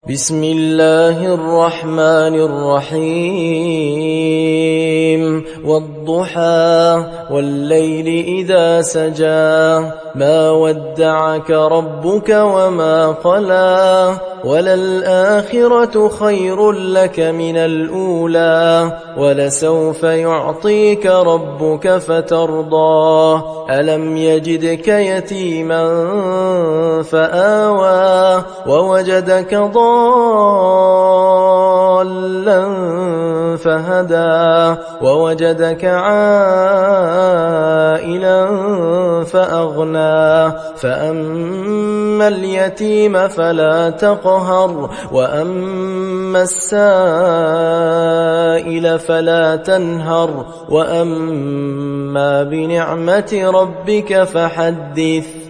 بسم الله الرحمن الرحيم والضحى والليل إذا سجى ما ودعك ربك وما قلى وللآخرة خير لك من الأولى ولسوف يعطيك ربك فترضى ألم يجدك يتيما فآوى ووجدك ضالا فهدى ووجدك عائلا فأغنى فأما اليتيم فلا تقهر وأما السائل فلا تنهر وأما بنعمة ربك فحدث